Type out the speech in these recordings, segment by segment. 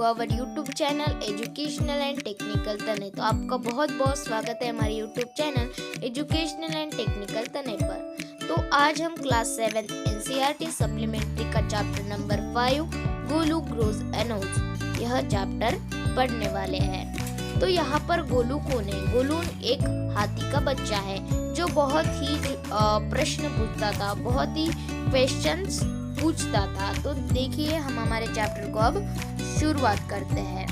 Our YouTube channel educational and technical तने। तो आपका बहुत बहुत स्वागत है हमारे YouTube channel educational and technical तने पर। तो आज हम क्लास 7 एनसीईआरटी सप्लीमेंट्री का chapter number 5 Golu grows a nose यह चैप्टर पढ़ने वाले हैं। तो यहाँ पर गोलू कौन है? गोलू एक हाथी का बच्चा है जो बहुत ही प्रश्न पूछता था, बहुत ही क्वेश्चंस पूछता था। तो देखिए हम हमारे चैप्टर को अब शुरुआत करते हैं।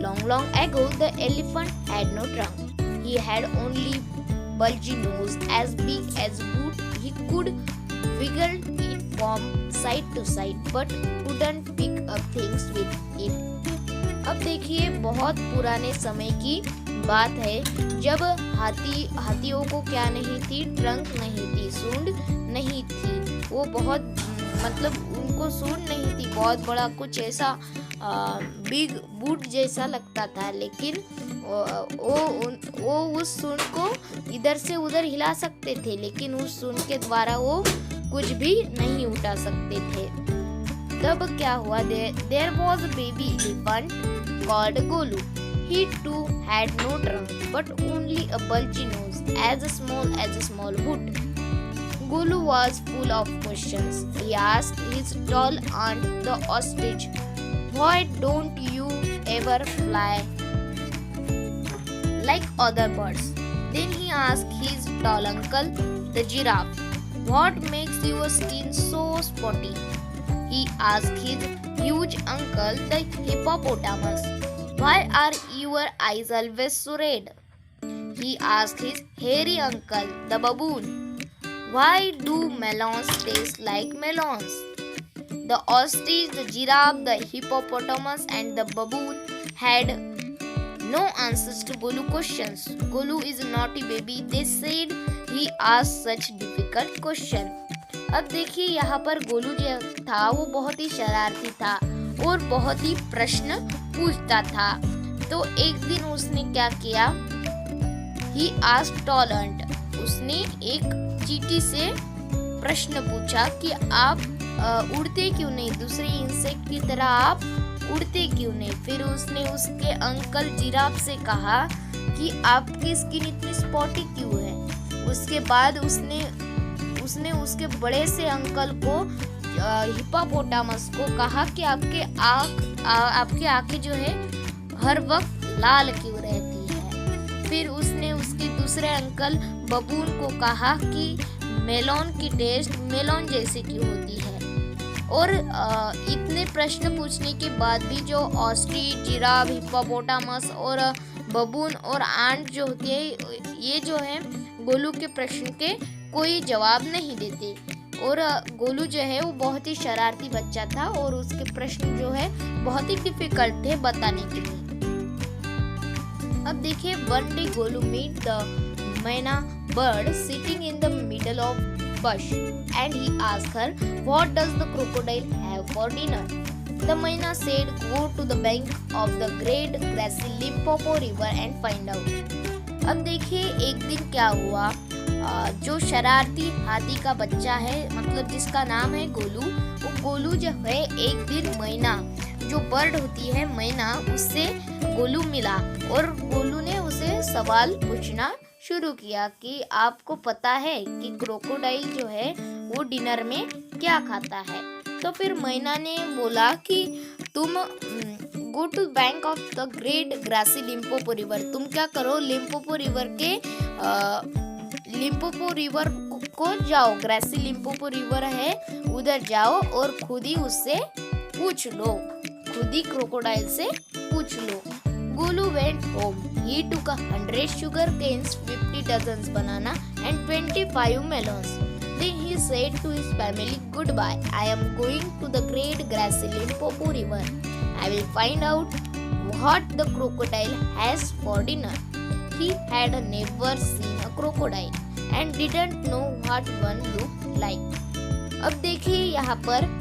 Long long ago the elephant had no trunk. He had only bulgy nose as big as boot. He could wiggle it from side to side but couldn't pick up things with it. अब देखिए बहुत पुराने समय की बात है जब हाथियों को क्या नहीं थी, ट्रंक नहीं थी, सूंड नहीं थी। वो बहुत उनको सूंड नहीं थी, बहुत बड़ा कुछ ऐसा बिग बूट जैसा लगता था, लेकिन वो उस सूंड को इधर से उधर हिला सकते थे, लेकिन उस सूंड के द्वारा वो कुछ भी नहीं उठा सकते थे। तब क्या हुआ? There was a baby elephant called Golu. He too had no trunk but only a bulgy nose as small boot. Golu was full of questions. He asked his tall aunt the ostrich, "Why don't you ever fly like other birds?" Then he asked his tall uncle the giraffe, "What makes your skin so spotty?" He asked his huge uncle the hippopotamus, "Why are your eyes always so red?" He asked his hairy uncle the baboon, "Why do melons taste like melons?" The ostrich, the giraffe, the hippopotamus and the baboon had no answers to Golu's questions. Golu is a naughty baby, they said. He asked such difficult questions. अब देखिए यहाँ पर गोलू जो था वो बहुत ही शरारती था और बहुत ही प्रश्न पूछता था। तो एक दिन उसने क्या किया? He asked tall ant. उसने एक चींटी से प्रश्न पूछा कि आप उड़ते क्यों नहीं, दूसरे इंसेक्ट की तरह आप उड़ते क्यों नहीं। फिर उसने उसके अंकल जिराफ से कहा कि आपकी स्किन इतनी स्पॉटी क्यों है। उसके बाद उसने उसके बड़े से अंकल को हिप्पोपोटामस को कहा कि आपकी आंखें जो है हर वक्त लाल क्यों रहती है। फिर उसने उसके दूसरे अंकल बबून को कहा कि मेलोन की टेस्ट मेलोन जैसे क्यों होती है। और इतने प्रश्न पूछने के बाद भी जो ऑस्ट्रिच, जिराफ, हिप्पोपोटामस और बबून और आंट जो होती है, ये जो है गोलू के प्रश्न के कोई जवाब नहीं देते। और गोलू जो है वो बहुत ही शरारती बच्चा था और उसके प्रश्न जो है बहुत ही डिफिकल्ट थे बताने के लिए। अब देखिए one day Golu meet the myna bird sitting in the middle of bush and he asked her, "What does the crocodile have for dinner?" The myna said, "Go to the bank of the great grassy Limpopo river and find out." अब देखिए एक दिन क्या हुआ, जो शरारती हाथी का बच्चा है, जिसका नाम है गोलू, वो गोलू जो है एक दिन मैना जो बर्ड होती है मैना, उससे गोलू मिला और गोलू ने उसे सवाल पूछना शुरू किया कि आपको पता है कि क्रोकोडाइल जो है वो डिनर में क्या खाता है। तो फिर मैना ने बोला कि तुम go to bank of the great grassy Limpopo river, तुम क्या करो लिम्पोपो रिवर को जाओ, ग्रासी लिम्पोपो रिवर है उधर जाओ और खुद ही उससे पूछ लो, खुद ही क्रोकोडाइल से पूछ लो। Golu went home. He took 100 sugar canes, 50 dozens banana and 25 melons. Then he said to his family, "Goodbye. I am going to the great grassy Limpopo river. I will find out what the crocodile has for dinner." He had never seen a crocodile and didn't know what one looked like. अब देखिए यहाँ पर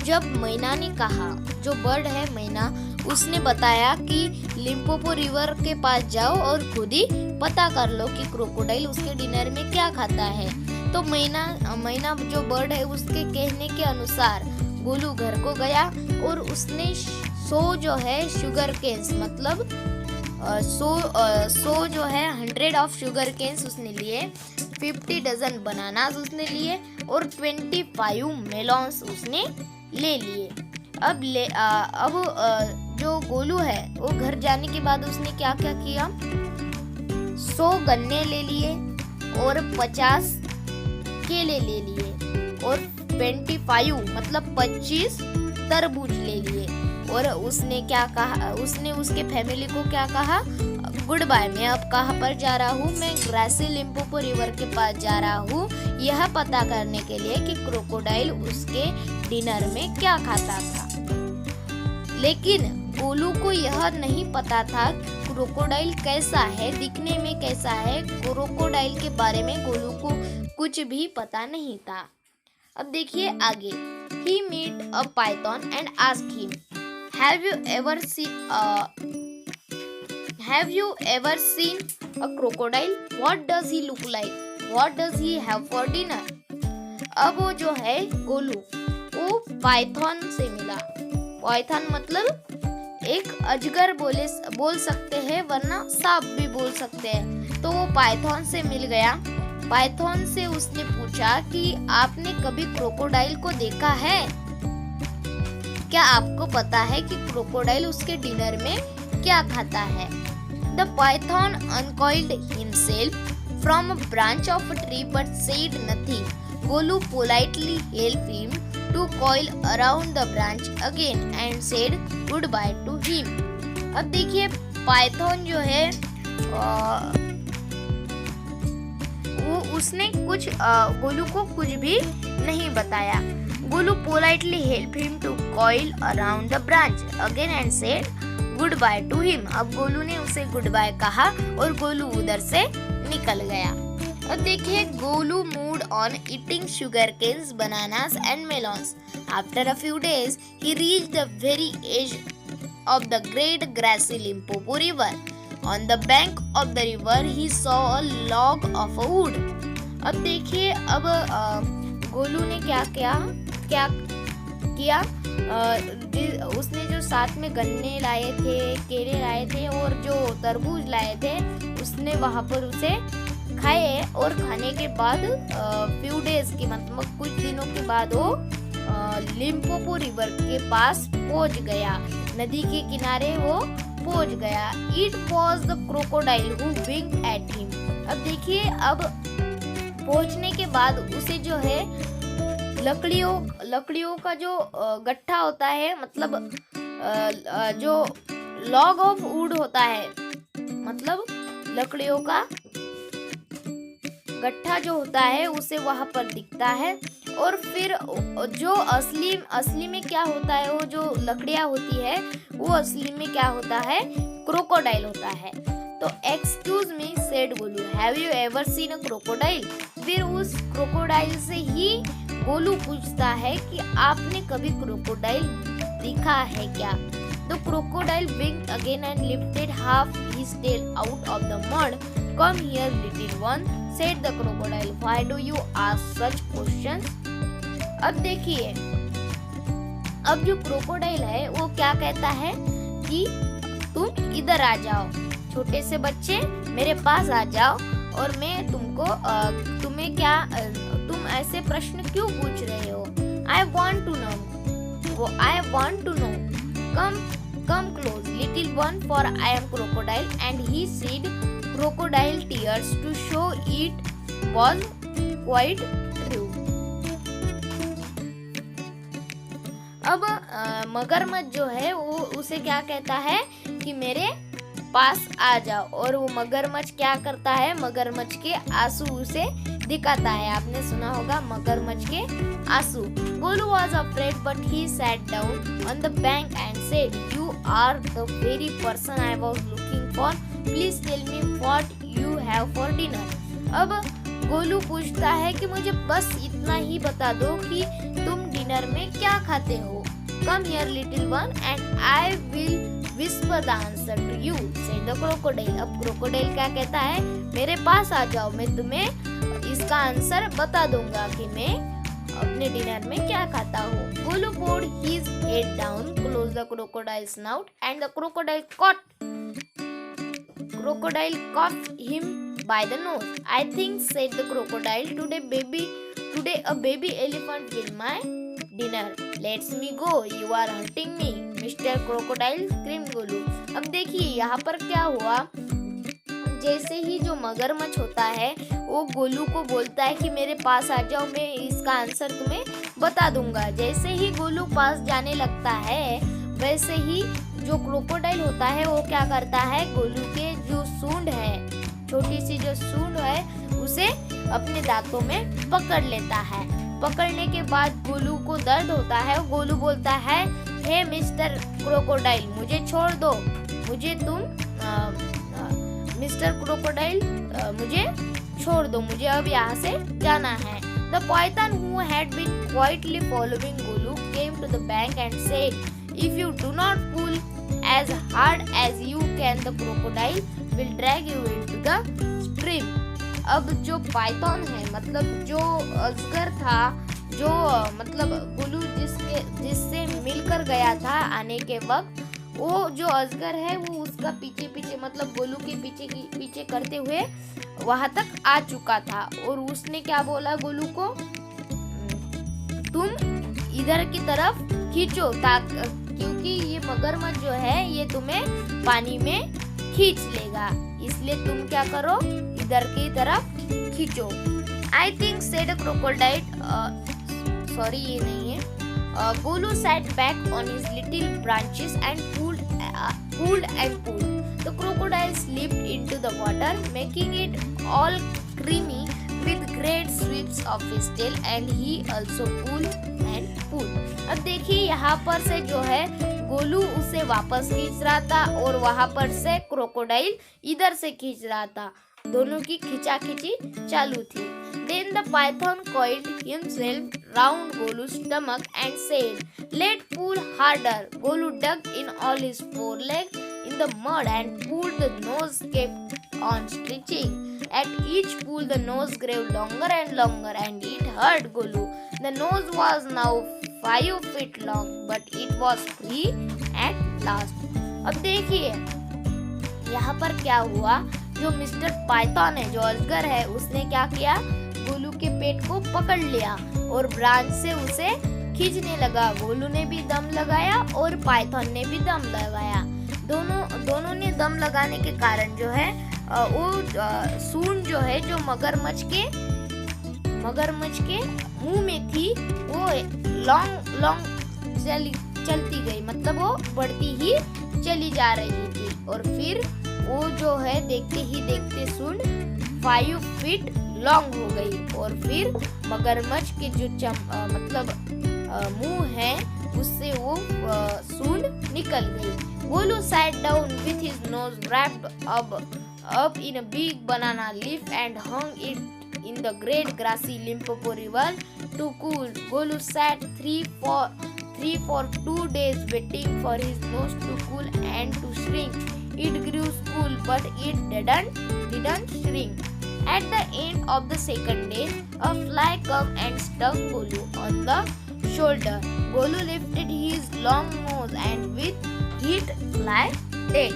जब मैना ने कहा, जो bird है मैना, उसने बताया कि लिम्पोपो रिवर के पास जाओ और खुद ही पता कर लो कि क्रोकोडाइल उसके डिनर में क्या खाता है। तो मैना जो बर्ड है उसके कहने के अनुसार गोलू घर को गया और उसने 100 जो है शुगर केन्स मतलब 100 जो है 100 ऑफ शुगर केन्स उसने लिए, 50 डजन बनानास उसने लिए और 25 मेलॉन्स उसने ले लिए। अब जो गोलू है वो घर जाने के बाद उसने क्या क्या किया, 100 गन्ने ले लिए और 50 केले ले लिए और 25 मतलब 25 तरबूज ले लिए। और उसने क्या कहा, उसने उसके फैमिली को क्या कहा, गुड बाय, मैं अब कहाँ पर जा रहा हूँ, मैं ग्रासी लिम्पोपो रिवर के पास जा रहा हूँ यह पता करने के लिए कि क्रोकोडाइल उसके डिनर में क्या खाता था। लेकिन गोलू को यह नहीं पता था क्रोकोडाइल कैसा है, दिखने में कैसा है। क्रोकोडाइल के बारे में गोलू को कुछ भी पता नहीं था। अब देखिए आगे। He meet a python and asked him, Have you ever seen a crocodile? What does he look like? What does he have for dinner? अब वो जो है गोलू वो पाइथन से मिला। पाइथन मतलब एक अजगर बोल सकते हैं, वरना सांप भी बोल सकते हैं। तो वो पाइथन से मिल गया। पाइथन से उसने पूछा कि आपने कभी क्रोकोडाइल को देखा है? क्या आपको पता है कि क्रोकोडाइल उसके डिनर में क्या खाता है? The python uncoiled himself from a branch of a tree but said nothing. Golu politely helped him to coil around the branch again and said goodbye to him. अब देखिए पाइथन जो है उसने कुछ गोलू को कुछ भी नहीं बताया। Golu politely help him to coil around the branch again and said good bye to him. अब गोलू ने उसे गुड बाय कहा और गोलू उधर से निकल गया। अब देखिए Golu moved on eating sugar canes, bananas and melons. After a few days he reached the very edge of the great grassy Limpopo river. On the bank of the river he saw a log of a wood. अब देखिए अब गोलू ने क्या किया उसने जो साथ में गन्ने लाए थे, केले लाए थे और जो तरबूज लाए थे उसने वहां पर उसे खाए और खाने के बाद फ्यू डेज की मतलब कुछ दिनों के बाद वो लिम्पोपो रिवर के पास पहुंच गया, नदी के किनारे वो पहुंच गया। It was the crocodile who winked at him. अब देखिए अब पहुंचने के बाद उसे जो है लकड़ियों का जो गट्ठा होता है मतलब जो लॉग ऑफ वुड होता है मतलब लकड़ियों का गट्ठा जो होता है उसे वहां पर दिखता है। और फिर जो असली में क्या होता है, वो जो लकड़ियां होती है वो असली में क्या होता है, क्रोकोडाइल होता है। तो excuse me said Golu, have you ever seen a crocodile? फिर उस क्रोकोडाइल से ही गोलू पूछता है कि आपने कभी क्रोकोडाइल देखा है क्या? The crocodile winked again and lifted half his tail out of the mud. Come here little one, said the crocodile. Why do you ask such questions? अब देखिए अब जो क्रोकोडाइल है वो क्या कहता है कि तुम इधर आ जाओ, छोटे से बच्चे मेरे पास आ जाओ और मैं तुम्हें क्या तुम ऐसे प्रश्न क्यों पूछ रहे हो? I want to know. Come close, little one, for I am crocodile. And he said crocodile tears to show it was quite true. अब मगरमच्छ जो है वो उसे क्या कहता है कि मेरे पास आ जाओ, और वो मगरमच्छ क्या करता है, मगरमच्छ के आंसू उसे दिखाता है। आपने सुना होगा मगरमच्छ के आंसू। Golu was afraid but he sat down on the bank and said, You are the very person I was looking for. Please tell me what you have for dinner. अब गोलू पूछता है कि मुझे बस इतना ही बता दो कि तुम डिनर में क्या खाते हो। Come here little one and I will whisper the answer to you, said the crocodile. अब क्रोकोडाइल क्या कहता है, मेरे पास आ जाओ, मैं तुम्हें इसका आंसर बता दूंगा कि मैं अपने डिनर में क्या खाता हो। Golu put his head down, close the crocodile snout and the crocodile caught him by the nose. I think, said the crocodile, today a baby elephant will my dinner. Let me go, you are hurting me, Mr. Crocodile, screamed Golu. अब देखिए यहाँ पर क्या हुआ, जैसे ही जो मगरमच्छ होता है वो गोलू को बोलता है कि मेरे पास आ जाओ, मैं इसका आंसर तुम्हें बता दूंगा। जैसे ही गोलू पास जाने लगता है वैसे ही जो क्रोकोडाइल होता है वो क्या करता है, गोलू के जो सूंड है, छोटी सी जो सूंड है, उसे अपने दांतों में पकड़ लेता है। पकड़ने के बाद गोलू को दर्द होता है। गोलू बोलता है, हे मिस्टर क्रोकोडाइल, मुझे छोड़ दो, मुझे मिस्टर क्रोकोडाइल मुझे छोड़ दो, मुझे अब यहाँ से जाना है। The python, who had been quietly following Golu, came to the bank and said, if you do not pull as hard as you can, the crocodile will drag you into the stream. अब जो Python है, मतलब जो अजगर था, जो मतलब गोलू जिससे मिलकर गया था आने के वक्त, वो जो अजगर है वो उसका पीछे मतलब गोलू के पीछे करते हुए वहां तक आ चुका था। और उसने क्या बोला गोलू को, तुम इधर की तरफ खींचो, क्योंकि ये मगरमच्छ जो है ये तुम्हें पानी में खींच लेगा, इसलिए तुम क्या करो, इधर की तरफ खींचो। I think, said a crocodile, sorry ये नहीं है। Golu sat back on his little branches and pulled and pulled. The crocodile slipped into the water, making it all creamy with great sweeps of his tail, and he also pulled and pulled. अब देखिए यहाँ पर से जो है गोलू उसे वापस खींच रहा था और वहां पर से क्रोकोडाइल इधर से खींच रहा था, दोनों की खींचाखींची चालू थी। Then the python coiled himself round Golu's stomach and said, let's pull harder. Golu dug in all his forelegs in the mud and pulled. The nose kept on stretching. At each pull the nose grew longer and longer, and it hurt Golu. The nose was now 5 feet long, but it was free at last. अब देखिए यहाँ पर क्या हुआ, जो mister Python है, जो अजगर है, उसने क्या किया, गोलू के पेट को पकड़ लिया और ब्रांच से उसे खींचने लगा। गोलू ने भी दम लगाया और पाइथन ने भी दम लगाया। दोनों ने दम लगाने के कारण जो है वो सूंड जो है जो मगरमच्छ के मुंह में थी वो लॉन्ग चलती गई, मतलब वो बढ़ती ही चली जा रही थी। और फिर वो जो है देखते ही देखते सूंड 5 फीट लॉन्ग हो गई और फिर मगरमच्छ के जो मतलब मुंह है उससे वो सूंड निकल गई। Golu sat down with his nose wrapped up in a big banana leaf and hung it in the great grassy Limpopo River to cool. Golu sat for 2 days waiting for his nose to cool and to shrink. It grew cool, but it didn't shrink. At the end of the second day, a fly came and stung Golu on the shoulder. Golu lifted his long nose and with it fly dead.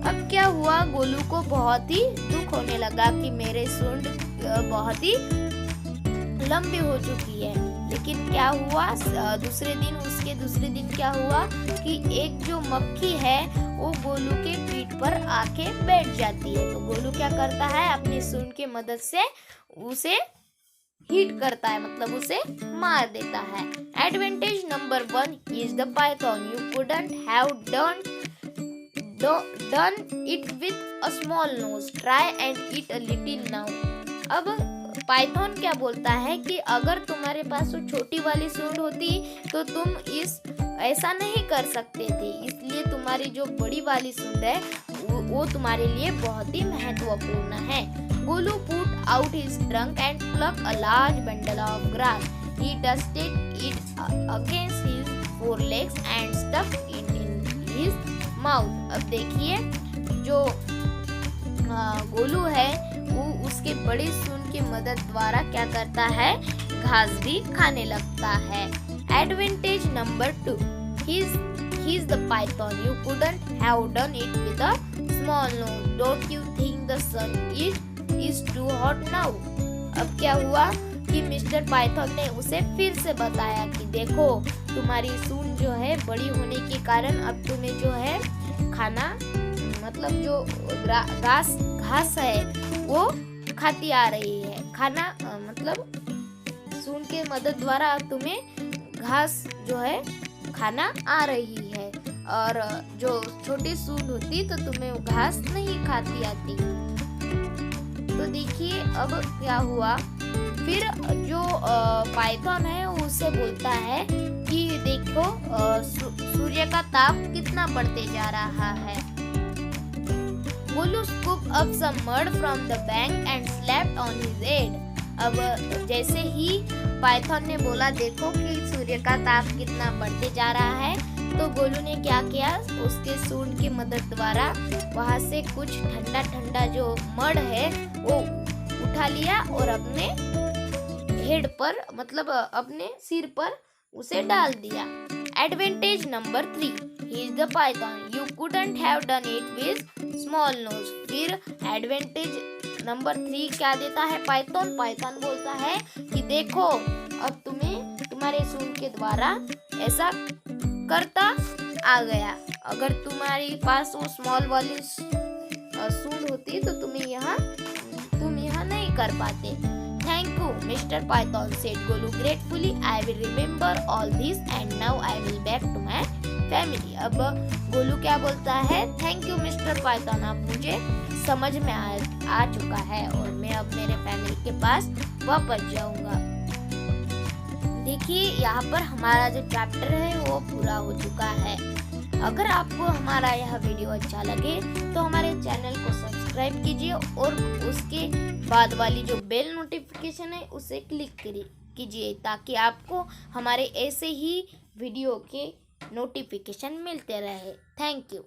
अब क्या हुआ, गोलू को बहुत ही दुख होने लगा कि मेरे सूंड बहुत ही लंबी हो चुकी है। लेकिन क्या हुआ, दूसरे दिन क्या हुआ कि एक जो मक्खी है वो गोलू के पीठ पर आके बैठ जाती है। तो गोलू क्या करता है, अपनी सूंड की मदद से उसे हिट करता है, मतलब उसे मार देता है। Advantage number 1 is the python. You couldn't have done it with a small nose. Try and eat a little now. अब पाइथन क्या बोलता है कि अगर तुम्हारे पास वो छोटी वाली सूंड होती तो तुम ऐसा नहीं कर सकते थे, इसलिए तुम्हारी जो बड़ी वाली सूंड है वो तुम्हारे लिए बहुत ही महत्वपूर्ण है। Golu put out his trunk and pluck a large bundle of grass. He dusted it against his forelegs and stuck it in his mouth. अब देखिए जो गोलू है वो उसके बड़े सूंड की मदद द्वारा क्या करता है, घास भी खाने लगता है। Advantage number 2, he's the python. You couldn't have done it with a small nose. Don't you think the sun is too hot now? अब क्या हुआ कि मिस्टर पाइथन ने उसे फिर से बताया कि देखो तुम्हारी सूंड जो है बड़ी होने के कारण अब तुम्हें जो है खाना मतलब जो घास है वो खाती आ रही है। खाना मतलब सूंड के मदद द्वारा तुम्हें घास जो है खाना आ रही है, और जो छोटी सूंड होती तो तुम्हें वो घास नहीं खाती आती। तो देखिए अब क्या हुआ, फिर जो पाइथन है उससे बोलता है कि देखो सूर्य का ताप कितना बढ़ते जा रहा है। Golu scooped up some mud from the bank and slapped on his head. अब जैसे ही पाइथन ने बोला देखो कि सूर्य का ताप कितना बढ़ते जा रहा है, तो गोलू ने क्या किया, उसके सूंड की मदद द्वारा वहां से कुछ ठंडा ठंडा जो मड है वो उठा लिया और अपने हेड पर मतलब अपने सिर पर उसे डाल दिया। Advantage number 3, he is the python. You couldn't have done it with small nose. फिर एडवांटेज नंबर 3 क्या देता है पाइथन बोलता है कि देखो अब तुम्हें तुम्हारे सूंड के द्वारा ऐसा करता आ गया। अगर तुम्हारे पास वो स्मॉल वाली सूंड होती तो तुम यहाँ नहीं कर पाते। Thank you mister python, said Golu gratefully. I will remember all this and now I will back to my family. अब गोलू क्या बोलता है, थैंक यू मिस्टर पाइथन, अब मुझे समझ में आ चुका है और मैं अब मेरे फैमिली के पास वापस जाऊंगा। देखिए यहाँ पर हमारा जो चैप्टर है वो पूरा हो चुका है। अगर आपको हमारा यह वीडियो अच्छा लगे तो हमारे चैनल को सब्सक्राइब कीजिए और उसके बाद वाली जो बेल नोटिफिकेशन है उसे क्लिक कीजिए ताकि आपको हमारे ऐसे ही वीडियो के नोटिफिकेशन मिलते रहे। Thank you.